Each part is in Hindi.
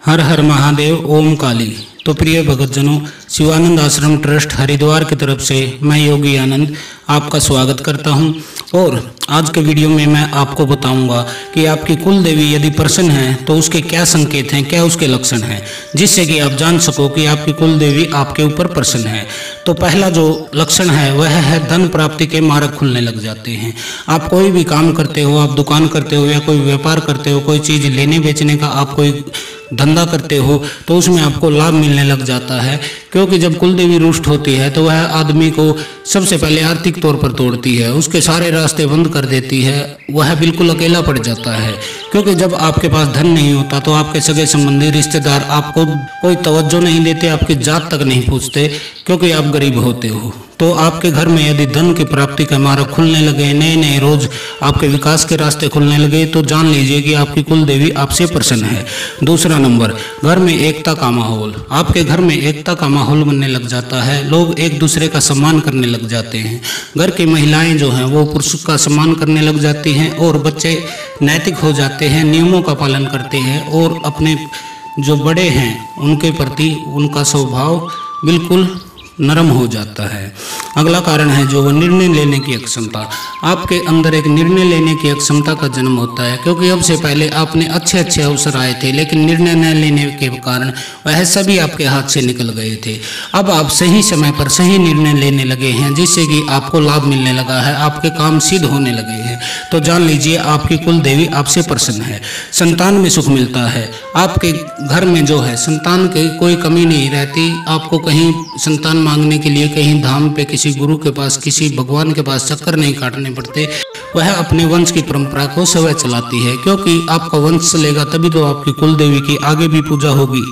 हर हर महादेव, ओम काली। तो प्रिय भगतजनों, शिवानंद आश्रम ट्रस्ट हरिद्वार की तरफ से मैं योगी आनंद आपका स्वागत करता हूं। और आज के वीडियो में मैं आपको बताऊंगा कि आपकी कुल देवी यदि प्रसन्न है तो उसके क्या संकेत हैं, क्या उसके लक्षण हैं, जिससे कि आप जान सको कि आपकी कुल देवी आपके ऊपर प्रसन्न है। तो पहला जो लक्षण है वह है धन प्राप्ति के मार्ग खुलने लग जाते हैं। आप कोई भी काम करते हो, आप दुकान करते हो या कोई व्यापार करते हो, कोई चीज़ लेने बेचने का आप कोई धंधा करते हो तो उसमें आपको लाभ मिलने लग जाता है। क्योंकि जब कुल देवी रुष्ट होती है तो वह आदमी को सबसे पहले आर्थिक तौर पर तोड़ती है, उसके सारे रास्ते बंद कर देती है, वह बिल्कुल अकेला पड़ जाता है। क्योंकि जब आपके पास धन नहीं होता तो आपके सगे संबंधी रिश्तेदार आपको कोई तवज्जो नहीं देते, आपकी जात तक नहीं पूछते, क्योंकि आप गरीब होते हो। तो आपके घर में यदि धन की प्राप्ति का मार्ग खुलने लगे, नए नए रोज आपके विकास के रास्ते खुलने लगे, तो जान लीजिए कि आपकी कुल देवी आपसे प्रसन्न है। दूसरा नंबर, घर में एकता का माहौल। आपके घर में एकता का माहौल बनने लग जाता है, लोग एक दूसरे का सम्मान करने लग जाते हैं। घर की महिलाएं जो हैं वो पुरुष का सम्मान करने लग जाती हैं और बच्चे नैतिक हो जाते हैं, नियमों का पालन करते हैं और अपने जो बड़े हैं उनके प्रति उनका स्वभाव बिल्कुल नरम हो जाता है। अगला कारण है जो निर्णय लेने की अक्षमता। आपके अंदर एक निर्णय लेने की अक्षमता का जन्म होता है, क्योंकि अब से पहले आपने अच्छे अच्छे अवसर आए थे लेकिन निर्णय न लेने के कारण वह सभी आपके हाथ से निकल गए थे। अब आप सही समय पर सही निर्णय लेने लगे हैं, जिससे कि आपको लाभ मिलने लगा है, आपके काम सिद्ध होने लगे हैं। तो जान लीजिए आपकी कुल देवी आपसे प्रसन्न है। संतान में सुख मिलता है। आपके घर में जो है संतान की कोई कमी नहीं रहती। आपको कहीं संतान मांगने के लिए कहीं धाम पे किसी गुरु के पास, किसी भगवान के पास चक्कर नहीं काटने पड़ते। वह अपने वंश की परंपरा को स्वयं चलाती है, क्योंकि आपका वंश चलेगा तभी तो आपकी कुल देवी की आगे भी पूजा होगी।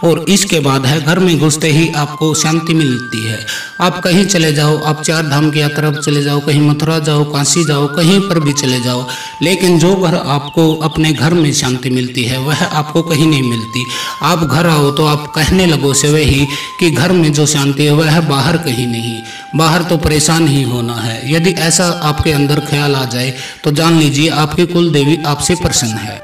और इसके बाद है घर में घुसते ही आपको शांति मिलती है। आप कहीं चले जाओ, आप 4 धाम की यात्रा पर चले जाओ, कहीं मथुरा जाओ, काशी जाओ, कहीं पर भी चले जाओ, लेकिन जो घर आपको अपने घर में शांति मिलती है वह आपको कहीं नहीं मिलती। आप घर आओ तो आप कहने लगो से वही कि घर में जो शांति है वह बाहर कहीं नहीं, बाहर तो परेशान ही होना है। यदि ऐसा आपके अंदर ख्याल आ जाए तो जान लीजिए आपकी कुल देवी आपसे प्रसन्न है।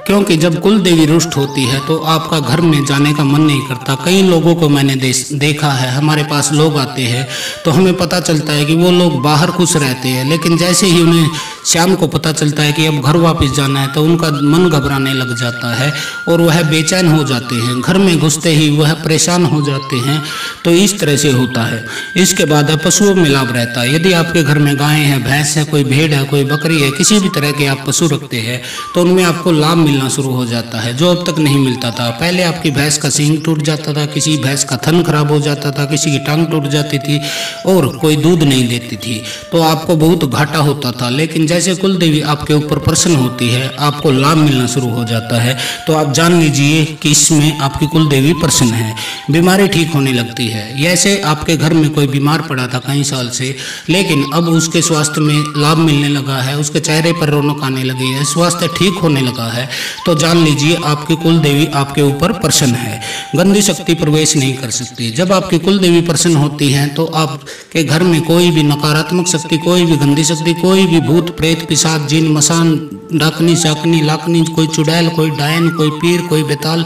क्योंकि जब कुल देवी रुष्ट होती है तो आपका घर में जाने का मन नहीं करता। कई लोगों को मैंने देखा है, हमारे पास लोग आते हैं तो हमें पता चलता है कि वो लोग बाहर खुश रहते हैं, लेकिन जैसे ही उन्हें शाम को पता चलता है कि अब घर वापस जाना है तो उनका मन घबराने लग जाता है और वह बेचैन हो जाते हैं। घर में घुसते ही वह परेशान हो जाते हैं। तो इस तरह से होता है। इसके बाद पशुओं में लाभ रहता है। यदि आपके घर में गाय है, भैंस है, कोई भेड़ है, कोई बकरी है, किसी भी तरह के आप पशु रखते हैं तो उनमें आपको लाभ मिलना शुरू हो जाता है, जो अब तक नहीं मिलता था। पहले आपकी भैंस का सींग टूट जाता था, किसी भैंस का थन खराब हो जाता था, किसी की टांग टूट जाती थी और कोई दूध नहीं देती थी, तो आपको बहुत घाटा होता था। लेकिन जैसे कुल देवी आपके ऊपर प्रसन्न होती है, आपको लाभ मिलना शुरू हो जाता है। तो आप जान लीजिए कि इसमें आपकी कुल देवी प्रसन्न है। बीमारी ठीक होने लगती है। जैसे आपके घर में कोई बीमार पड़ा था कई साल से, लेकिन अब उसके स्वास्थ्य में लाभ मिलने लगा है, उसके चेहरे पर रौनक आने लगी है, स्वास्थ्य ठीक होने लगा है, तो जान लीजिए आपकी कुल देवी आपके ऊपर प्रसन्न है। गंदी शक्ति प्रवेश नहीं कर सकती। जब आपकी कुल देवी प्रसन्न होती है तो आपके घर में कोई भी नकारात्मक शक्ति, कोई भी गंदी शक्ति, कोई भी भूत प्रेत पिशाच जिन मसान डाकनी शाकनी लाकनी, कोई चुड़ैल, कोई डायन, कोई पीर, कोई बेताल,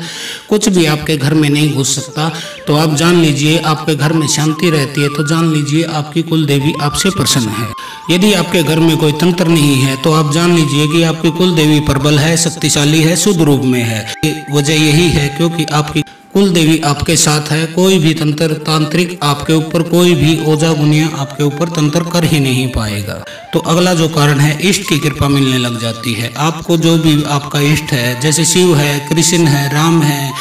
कुछ भी आपके घर में नहीं घुस सकता। तो आप जान लीजिए आपके घर में शांति रहती है। तो जान लीजिए आपकी कुल देवी आपसे प्रसन्न है। यदि आपके घर में कोई तंत्र नहीं है तो आप जान लीजिए कि आपकी कुल देवी प्रबल है, शक्तिशाली है, शुद्ध रूप में है। वजह यही है क्योंकि आपकी कुल देवी आपके साथ है। कोई भी तंत्र तांत्रिक आपके ऊपर, कोई भी ओझा गुनिया आपके ऊपर तंत्र कर ही नहीं पाएगा। तो अगला जो कारण है, इष्ट की कृपा मिलने लग जाती है। आपको जो भी आपका इष्ट है, जैसे शिव है, कृष्ण है, राम है,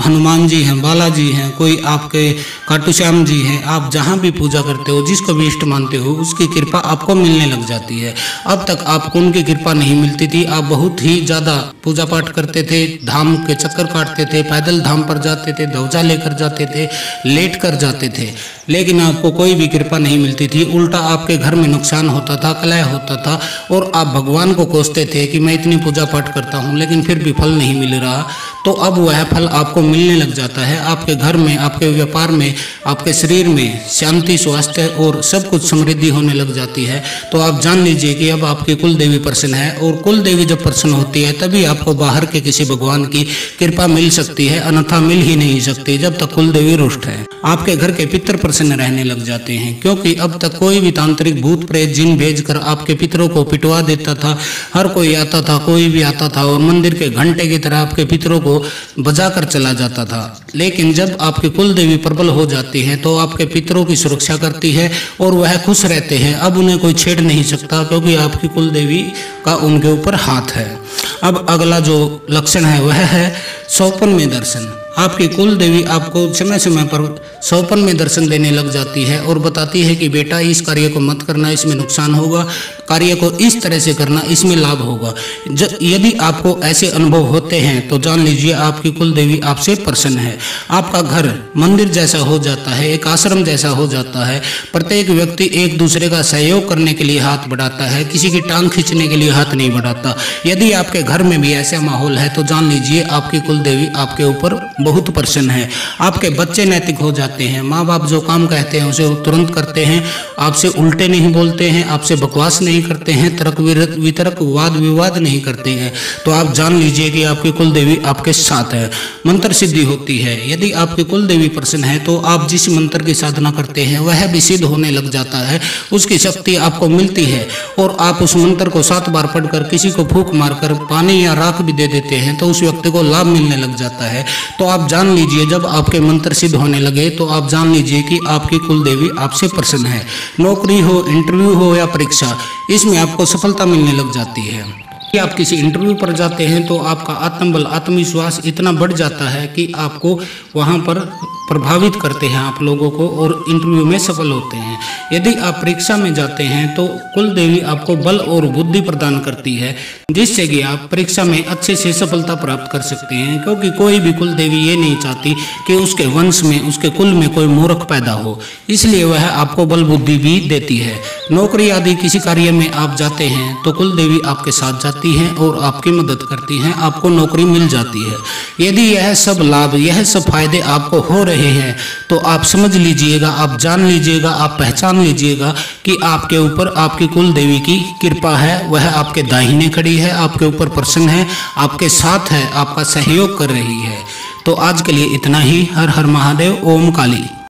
हनुमान जी हैं, बालाजी हैं, कोई आपके खाटू श्याम जी हैं, आप जहाँ भी पूजा करते हो, जिसको भी इष्ट मानते हो, उसकी कृपा आपको मिलने लग जाती है। अब तक आपको उनकी कृपा नहीं मिलती थी। आप बहुत ही ज़्यादा पूजा पाठ करते थे, धाम के चक्कर काटते थे, पैदल धाम पर जाते थे, ध्वजा लेकर जाते थे, लेट कर जाते थे, लेकिन आपको कोई भी कृपा नहीं मिलती थी। उल्टा आपके घर में नुकसान होता था, कलह होता था और आप भगवान को कोसते थे कि मैं इतनी पूजा पाठ करता हूँ लेकिन फिर भी फल नहीं मिल रहा। तो अब वह फल आपको आपको मिलने लग जाता है। आपके घर में, आपके व्यापार में, आपके शरीर में शांति, स्वास्थ्य और सब कुछ समृद्धि होने लग जाती है। तो आप जान लीजिए कि अब आपकी कुल देवी प्रसन्न है, और कुल देवी जब प्रसन्न होती है तभी आपको बाहर के किसी भगवान की कृपा मिल सकती है, अन्यथा मिल ही नहीं सकती जब तक कुल देवी रुष्ट है। आपके घर के पितर प्रसन्न रहने लग जाते हैं, क्योंकि अब तक कोई भी तांत्रिक भूत प्रेत जिन भेजकर आपके पितरों को पिटवा देता था। हर कोई आता था, कोई भी आता था और मंदिर के घंटे की तरह आपके पितरों को बजाकर चला जाता था। लेकिन जब आपकी कुल देवी प्रबल हो जाती है तो आपके पितरों की सुरक्षा करती है और वह खुश रहते हैं। अब उन्हें कोई छेड़ नहीं सकता, क्योंकि आपकी कुल देवी का उनके ऊपर हाथ है। अब अगला जो लक्षण है वह है सौपन में दर्शन। आपकी कुल देवी आपको समय समय पर सौपन में दर्शन देने लग जाती है और बताती है कि बेटा इस कार्य को मत करना, इसमें नुकसान होगा, कार्य को इस तरह से करना, इसमें लाभ होगा। यदि आपको ऐसे अनुभव होते हैं तो जान लीजिए आपकी कुल देवी आपसे प्रसन्न है। आपका घर मंदिर जैसा हो जाता है, एक आश्रम जैसा हो जाता है। प्रत्येक व्यक्ति एक दूसरे का सहयोग करने के लिए हाथ बढ़ाता है, किसी की टांग खींचने के लिए हाथ नहीं बढ़ाता। यदि आपके घर में भी ऐसा माहौल है तो जान लीजिए आपकी कुल देवी आपके ऊपर बहुत प्रसन्न है। आपके बच्चे नैतिक हो जाते हैं, माँ बाप जो काम कहते हैं उसे तुरंत करते हैं, आपसे उल्टे नहीं बोलते हैं, आपसे बकवास नहीं करते हैं, तर्क वितर्क वाद विवाद नहीं करते हैं। तो आप जान लीजिए कि आपकी कुल देवी आपके साथ है। मंत्र सिद्धि होती है। यदि आपकी कुल देवी प्रसन्न है तो आप जिस मंत्र की साधना करते हैं वह भी सिद्ध होने लग जाता है, उसकी शक्ति आपको मिलती है और आप उस मंत्र को 7 बार पढ़कर किसी को फूंक मारकर पानी या राख भी दे देते हैं तो उस व्यक्ति को लाभ मिलने लग जाता है। तो आप जान लीजिए जब आपके मंत्र सिद्ध होने लगे तो आप जान लीजिए कि आपकी कुल देवी आपसे प्रसन्न है। नौकरी हो, इंटरव्यू हो या परीक्षा, इसमें आपको सफलता मिलने लग जाती है। कि आप किसी इंटरव्यू पर जाते हैं तो आपका आत्मबल, आत्मविश्वास इतना बढ़ जाता है कि आपको वहां पर प्रभावित करते हैं आप लोगों को और इंटरव्यू में सफल होते हैं। यदि आप परीक्षा में जाते हैं तो कुल देवी आपको बल और बुद्धि प्रदान करती है, जिससे कि आप परीक्षा में अच्छे से सफलता प्राप्त कर सकते हैं, क्योंकि कोई भी कुल देवी ये नहीं चाहती कि उसके वंश में, उसके कुल में कोई मूर्ख पैदा हो, इसलिए वह आपको बल बुद्धि भी देती है। नौकरी आदि किसी कार्य में आप जाते हैं तो कुल देवी आपके साथ जाती है और आपकी मदद करती है, आपको नौकरी मिल जाती है। यदि यह सब लाभ, यह सब फायदे आपको हो रहे हैं तो आप समझ लीजिएगा, आप जान लीजिएगा, आप पहचान लीजिएगा कि आपके ऊपर आपकी कुल देवी की कृपा है। वह आपके दाहिने खड़ी है, आपके ऊपर प्रसन्न है, आपके साथ है, आपका सहयोग कर रही है। तो आज के लिए इतना ही। हर हर महादेव। ओम काली।